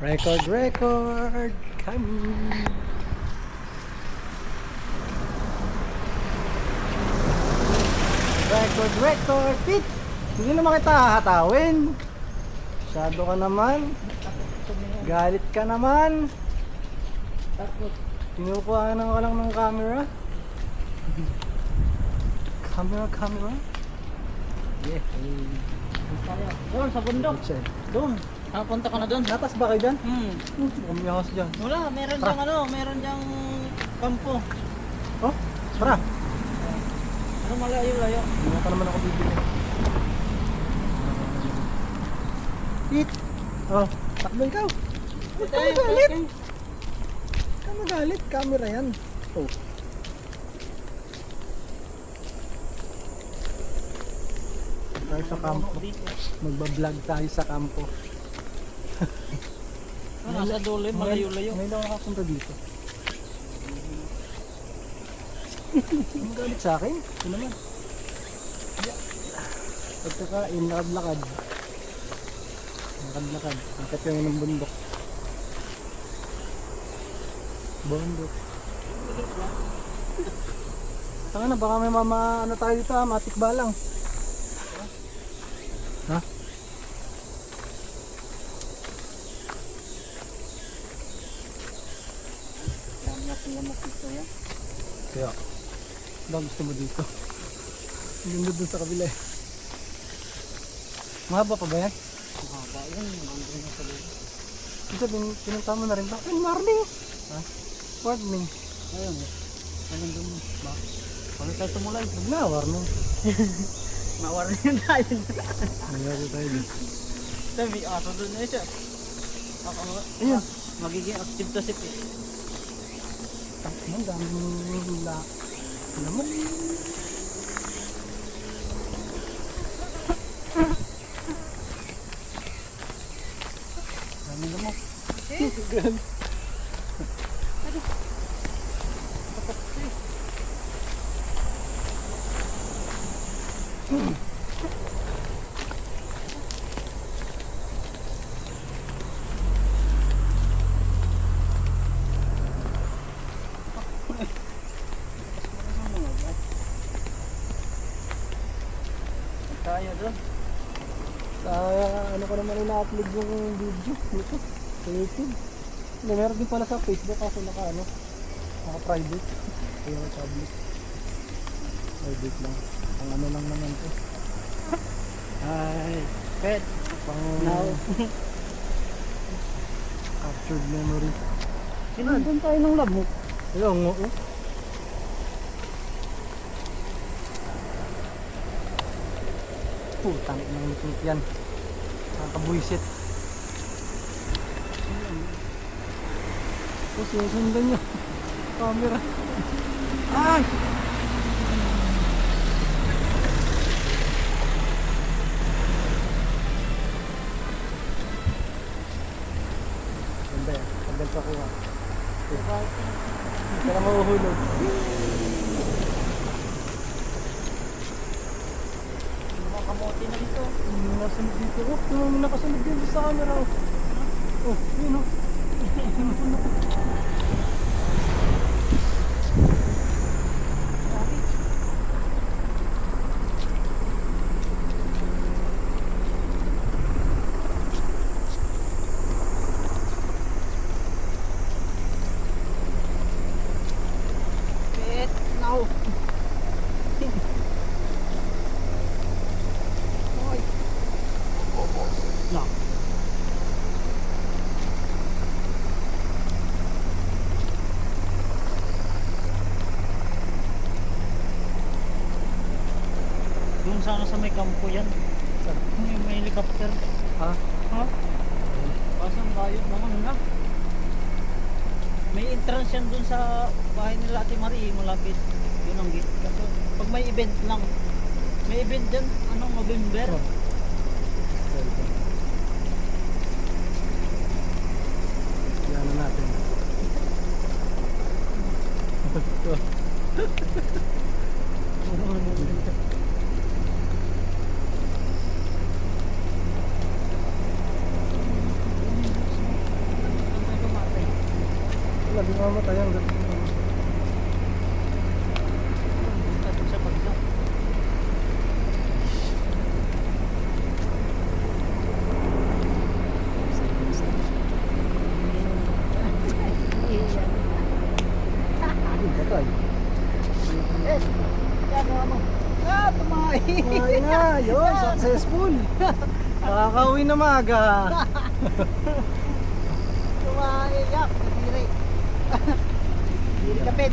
Record, record! Kami! Record, record! Pit! Hindi naman kita hahatawin! Masyado ka naman! Galit ka naman! Tinukuha na ka lang ng camera? Camera? Yeah! Doon sa bundok. Doon. Punta ka na doon. Natas ba kayo dyan? Hmm. Umiyahos dyan. Wala, meron diyang meron diyang kampo. Oh, tara! Ano malayo-layo? Hindi pa naman ako bibili. Pit! Oh, takbo ikaw! Huwag ka magalit! Huwag ka magalit, camera yan. Oh. Tayo sa kampo. Magbablog tayo sa kampo. Nasa dulo, malayo-layo. Ngayon lang nakapunta dito. Ang galit sa akin? Ito naman. Pagkakain, lakad-lakad. Lakad-lakad. Ang katyang ng bundok. Bundok. Tanga na, baka may ano tayo dito ha, matikba lang. Ha? Lamok dito yan. Kaya, ba gusto mo dito? Ang ganda dun sa kabila eh. Mahaba pa ba yan? Mahaba yan. Hanggang na sa dulo. Ibig sabihin, pinunta mo na rin ba? Ay, morning! Ha? Morning. Ayun. Ayun doon. Ba? Pag tayo tumulay. Huwag na, warning. Mawarin yun tayo. Nangyari tayo dito. Sabi, aso doon na siya. Ayun. Magiging active to si Pete. Ang daming lamok. Daming lamok. Gan. Tayo doon. Sa ano ko naman ina-upload yung video dito sa YouTube. Hindi, meron din pala sa Facebook kasi naka-private. Kaya public. Private lang. Ang ano lang naman to. Hi. Pet. Pang Now. captured memory. Doon tayo ng lamok. Ayun, oo. Putang ng likit yan. Nakakabuisit. O, sinusundan nyo. Camera. Ay! Ganda yan. Tagal sa kuha. Hindi ka na mahuhulog. Mga kamote na dito. Nasunod dito. Oh, yung nakasunod dito sa camera. Oh, yun oh. Pet. Now. No. Yung sana sa may kampo yan. Yung may helicopter. Ha? Ha? Pasang layo naman na. May entrance yan dun sa bahay nila Ate Marie, malapit. Yun ang gate. Kaso pag may event lang. May event dyan, anong November? Oh. Yan na natin. di mamatay ang gabi. Tapos sa pagka. Patay. Eh, kaya mo. Ah, tumahi. Ay na, yun, successful. Nakakauwi na maaga. Tumahi, yak, kadiri. Diri kapit.